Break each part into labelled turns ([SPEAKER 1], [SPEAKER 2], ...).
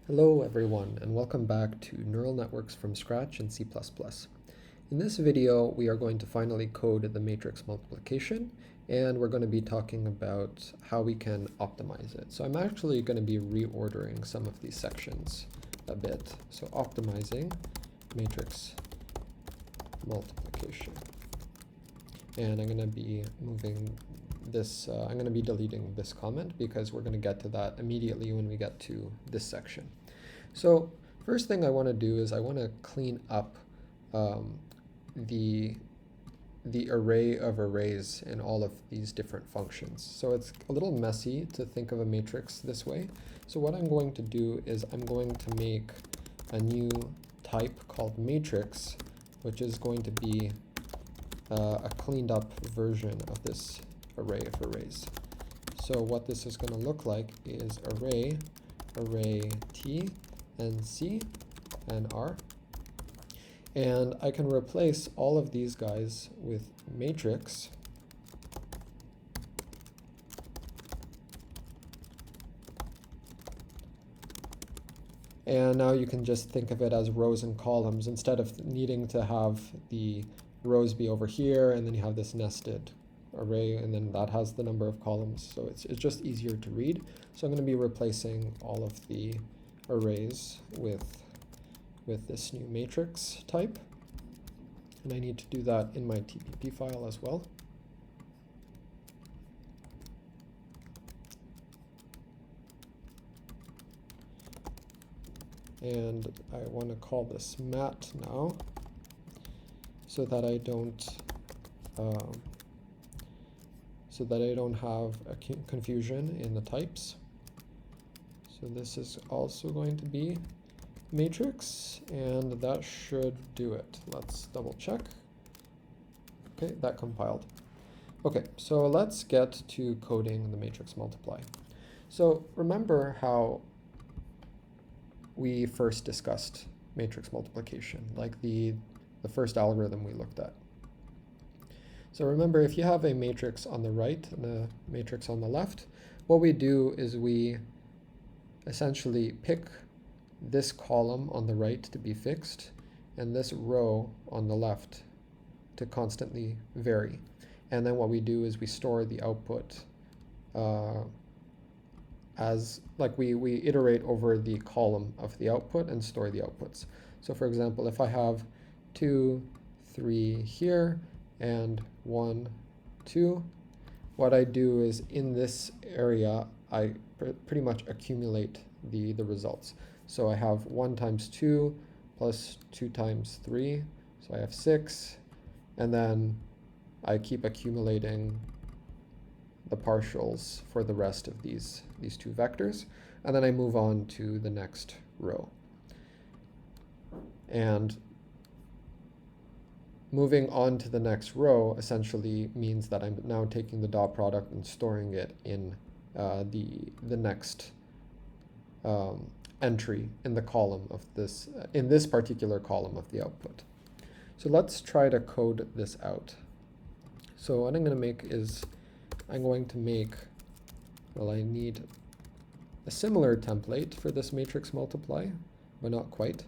[SPEAKER 1] Hello everyone, and welcome back to Neural Networks from Scratch in C++. In this video, we are going to finally code the matrix multiplication, and we're going to be talking about how we can optimize it. So I'm actually going to be reordering some of these sections a bit. So optimizing matrix multiplication. And I'm going to be moving this, I'm going to be deleting this comment because we're going to get to that immediately when we get to this section. So first thing I want to do is I want to clean up the array of arrays in all of these different functions. So it's a little messy to think of a matrix this way. So what I'm going to do is I'm going to make a new type called matrix, which is going to be a cleaned up version of this array of arrays. So what this is going to look like is array T and C and R. And I can replace all of these guys with matrix. And now you can just think of it as rows and columns instead of needing to have the rows be over here and then you have this nested array and then that has the number of columns. So it's just easier to read. So I'm going to be replacing all of the arrays with this new matrix type. And I need to do that in my TPP file as well. And I want to call this mat now so that I don't have a confusion in the types. So this is also going to be matrix, and that should do it. Let's double check. Okay, that compiled. Okay, so let's get to coding the matrix multiply. So remember how we first discussed matrix multiplication, like the first algorithm we looked at. So remember, if you have a matrix on the right and a matrix on the left, what we do is we essentially pick this column on the right to be fixed and this row on the left to constantly vary. And then what we do is we store the output as, like we iterate over the column of the output and store the outputs. So for example, if I have 2, 3 here and 1, 2, what I do is in this area I pretty much accumulate the results. So I have 1 times 2 plus 2 times 3, so I have 6, and then I keep accumulating the partials for the rest of these two vectors, and then I move on to the next row. And moving on to the next row essentially means that I'm now taking the dot product and storing it in the next entry in the column of this, in this particular column of the output. So let's try to code this out. So what I'm going to make is I'm going to make, well, I need a similar template for this matrix multiply, but not quite.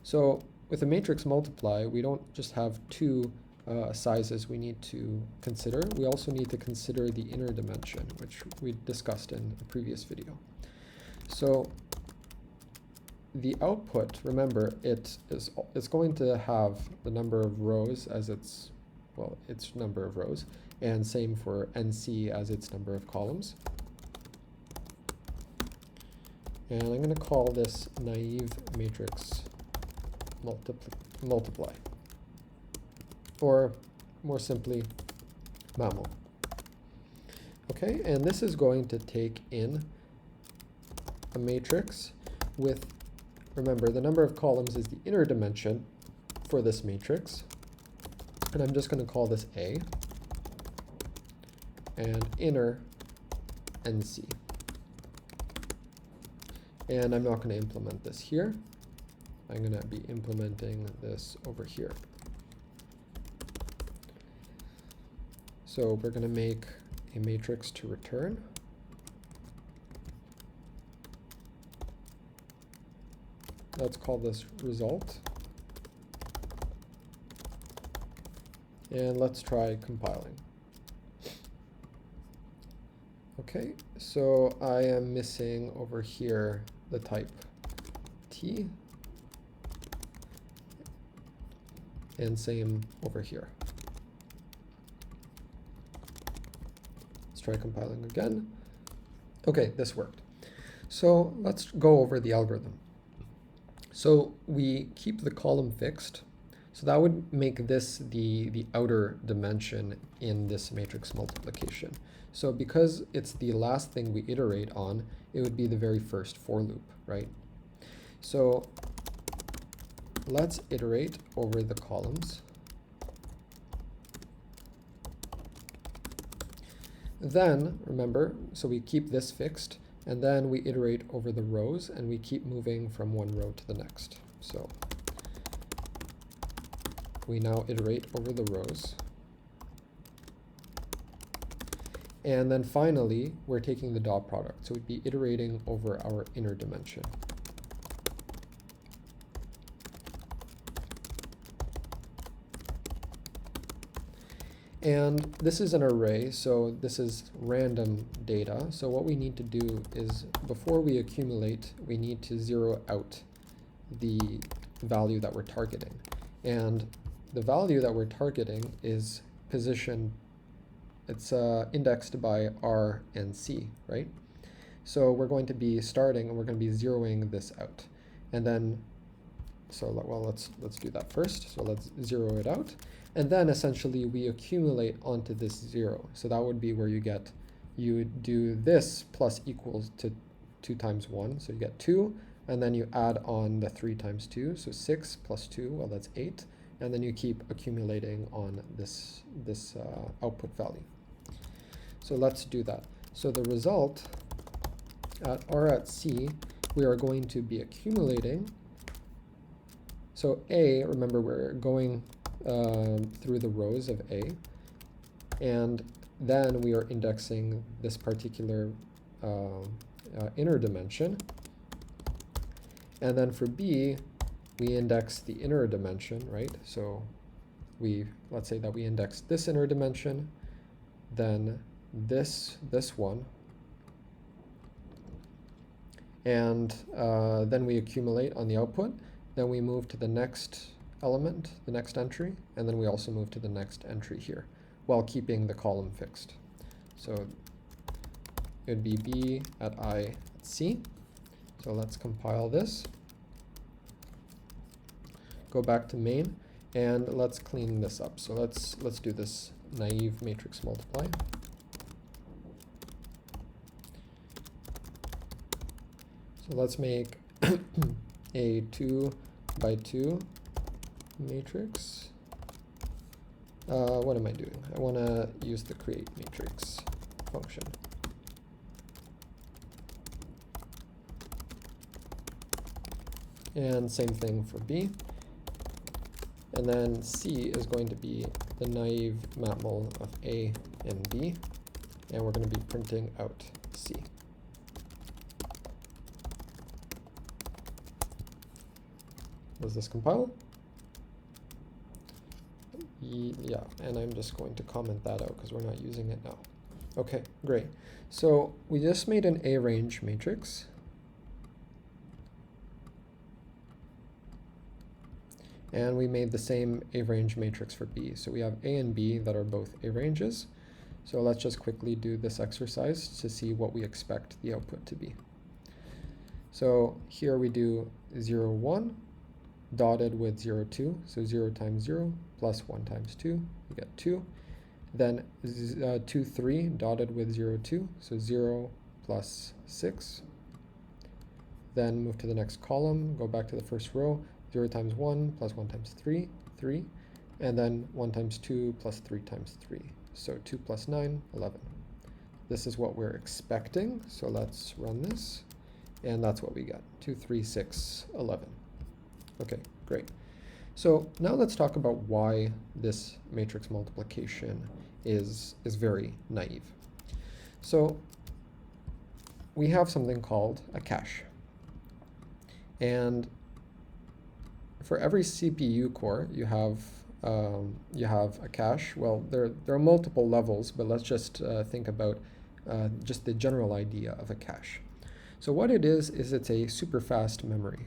[SPEAKER 1] So with a matrix multiply, we don't just have two sizes we need to consider. We also need to consider the inner dimension, which we discussed in a previous video. So the output, remember, it's going to have the number of rows as its number of rows, and same for NC as its number of columns. And I'm going to call this naive matrix multiply, or more simply, MAML. Okay, and this is going to take in a matrix with, remember, the number of columns is the inner dimension for this matrix, and I'm just going to call this A, and inner NC. And I'm not going to implement this here. I'm going to be implementing this over here. So we're going to make a matrix to return. let's call this result. And let's try compiling. Okay, so I am missing over here the type t, and same over here. Let's try compiling again. Okay, this worked. So let's go over the algorithm. So we keep the column fixed. So that would make this the outer dimension in this matrix multiplication. So because it's the last thing we iterate on, it would be the very first for loop, right? So let's iterate over the columns. Then, remember, so we keep this fixed, and then we iterate over the rows, and we keep moving from one row to the next. So we now iterate over the rows. And then finally, we're taking the dot product. So we'd be iterating over our inner dimension. And this is an array, so this is random data. So what we need to do is, before we accumulate, we need to zero out the value that we're targeting. And the value that we're targeting is position, it's indexed by R and C, right? So we're going to be starting and we're going to be zeroing this out. And then, so well, let's do that first. So let's zero it out. And then essentially we accumulate onto this 0. So that would be where you would do this plus equals to 2 times 1. So you get 2, and then you add on the 3 times 2. So 6 plus 2, well, that's 8. And then you keep accumulating on this output value. So let's do that. So the result at R at C, we are going to be accumulating. So A, remember we're going through the rows of A, and then we are indexing this particular inner dimension. And then for B, we index the inner dimension, right? So let's say that we index this inner dimension, then this one, and then we accumulate on the output. Then we move to the next element, the next entry, and then we also move to the next entry here, while keeping the column fixed. So it would be B at I at C. So let's compile this. Go back to main, and let's clean this up. So let's do this naive matrix multiply. So let's make a 2 by 2 matrix. What am I doing? I want to use the create matrix function. And same thing for B. And then C is going to be the naive mapmul of A and B. And we're going to be printing out C. Does this compile? Yeah, and I'm just going to comment that out because we're not using it now. Okay, great. So we just made an A range matrix. And we made the same A range matrix for B. So we have A and B that are both A ranges. So let's just quickly do this exercise to see what we expect the output to be. So here we do 0, 1. Dotted with 0, 2, so 0 times 0 plus 1 times 2, you get 2. Then 2, 3, dotted with 0, 2, so 0 plus 6. Then move to the next column, go back to the first row, 0 times 1 plus 1 times 3, 3. And then 1 times 2 plus 3 times 3, so 2 plus 9, 11. This is what we're expecting, so let's run this. And that's what we get, 2, 3, 6, 11. Okay, great. So now let's talk about why this matrix multiplication is very naive. So we have something called a cache. And for every CPU core, you have a cache. Well, there are multiple levels, but let's just think about just the general idea of a cache. So what it is it's a super fast memory.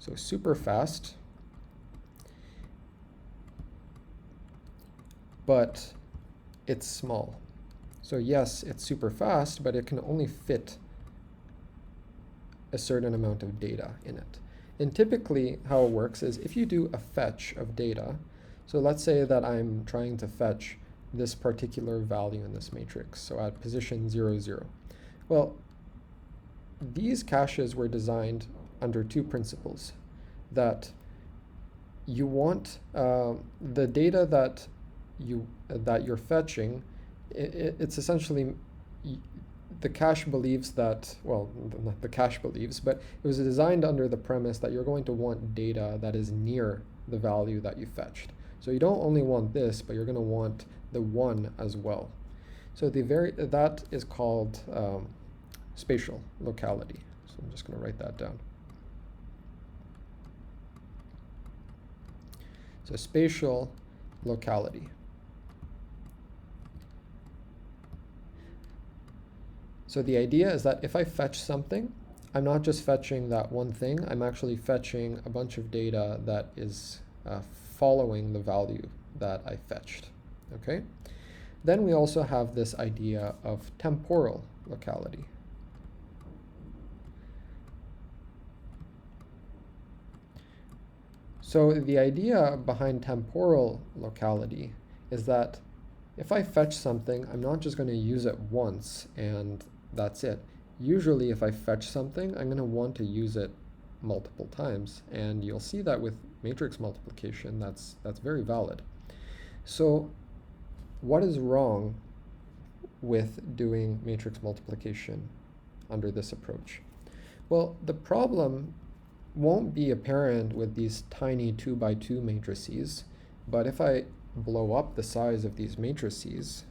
[SPEAKER 1] So super fast, but it's small. So yes, it's super fast, but it can only fit a certain amount of data in it. And typically how it works is if you do a fetch of data, so let's say that I'm trying to fetch this particular value in this matrix, so at position 0, 0. Well, these caches were designed under two principles, that you want the data that you're fetching, it's essentially, the cache believes that, well, not the cache believes, but it was designed under the premise that you're going to want data that is near the value that you fetched. So you don't only want this, but you're going to want the 1 as well. So that is called spatial locality. So I'm just going to write that down. So spatial locality. So the idea is that if I fetch something, I'm not just fetching that one thing, I'm actually fetching a bunch of data that is following the value that I fetched, okay? Then we also have this idea of temporal locality. So the idea behind temporal locality is that if I fetch something, I'm not just going to use it once and that's it. Usually if I fetch something, I'm going to want to use it multiple times, and you'll see that with matrix multiplication, that's very valid. So what is wrong with doing matrix multiplication under this approach? Well, the problem won't be apparent with these tiny 2 by 2 matrices, but if I blow up the size of these matrices,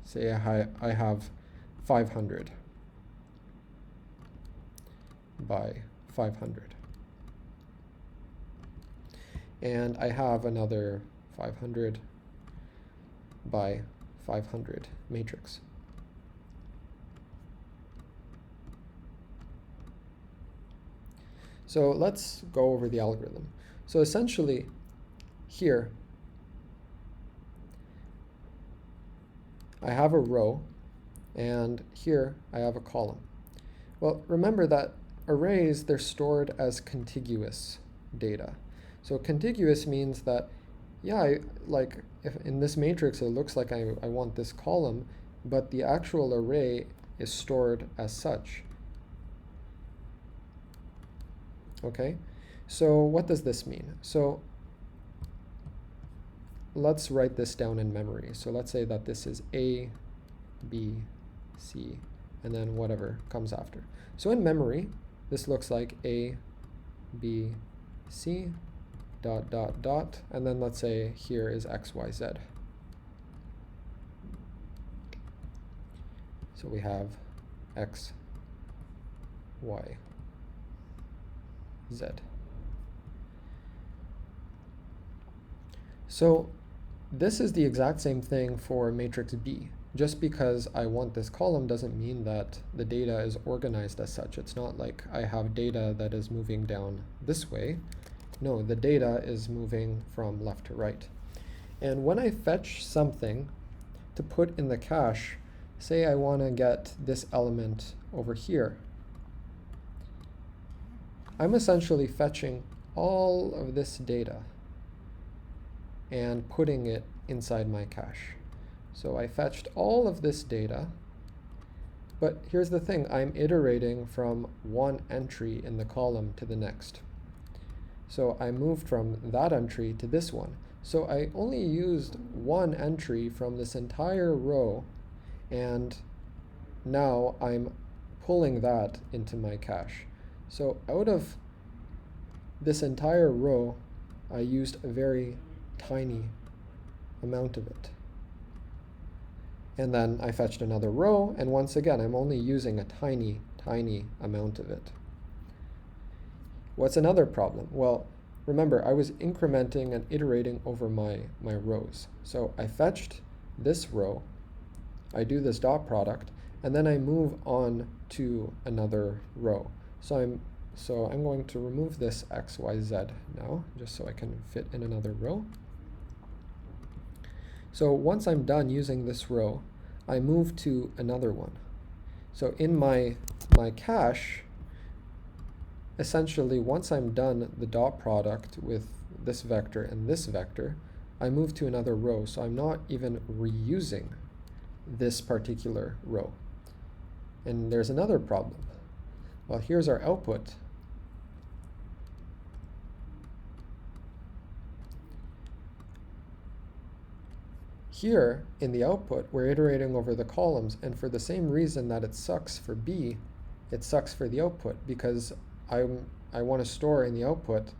[SPEAKER 1] say I have 500 by 500, and I have another 500 by 500 matrix. So let's go over the algorithm. So essentially here I have a row, and here I have a column. Well, remember that arrays, they're stored as contiguous data. So contiguous means that, yeah, like if in this matrix it looks like I want this column, but the actual array is stored as such. Okay, so what does this mean? So let's write this down in memory. So let's say that this is A, B, C, and then whatever comes after. So in memory, this looks like A, B, C, dot, dot, dot, and then let's say here is X, Y, Z. So we have X, Y, Z. So this is the exact same thing for matrix B. Just because I want this column doesn't mean that the data is organized as such. It's not like I have data that is moving down this way. No, the data is moving from left to right. And when I fetch something to put in the cache, say I want to get this element over here, I'm essentially fetching all of this data and putting it inside my cache. So I fetched all of this data, but here's the thing, I'm iterating from one entry in the column to the next. So I moved from that entry to this one. So I only used one entry from this entire row, and now I'm pulling that into my cache. So out of this entire row, I used a very tiny amount of it. and then I fetched another row, and once again, I'm only using a tiny, tiny amount of it. What's another problem? Well, remember, I was incrementing and iterating over my rows. So I fetched this row, I do this dot product, and then I move on to another row. So I'm going to remove this x, y, z now, just so I can fit in another row. So once I'm done using this row, I move to another one. So in my cache, essentially, once I'm done the dot product with this vector and this vector, I move to another row. So I'm not even reusing this particular row. And there's another problem. Well, here's our output. Here, in the output, we're iterating over the columns, and for the same reason that it sucks for B, it sucks for the output, because I want to store in the output.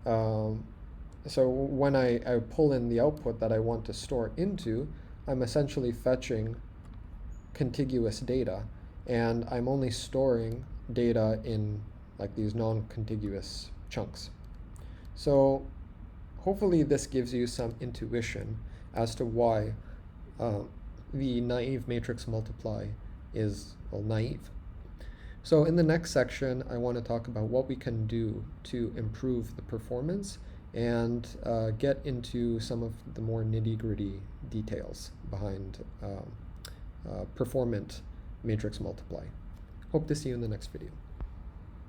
[SPEAKER 1] So when I pull in the output that I want to store into, I'm essentially fetching contiguous data, and I'm only storing data in like these non-contiguous chunks. So hopefully this gives you some intuition as to why the naive matrix multiply is, well, naive. So in the next section, I want to talk about what we can do to improve the performance and get into some of the more nitty-gritty details behind performant matrix multiply. Hope to see you in the next video.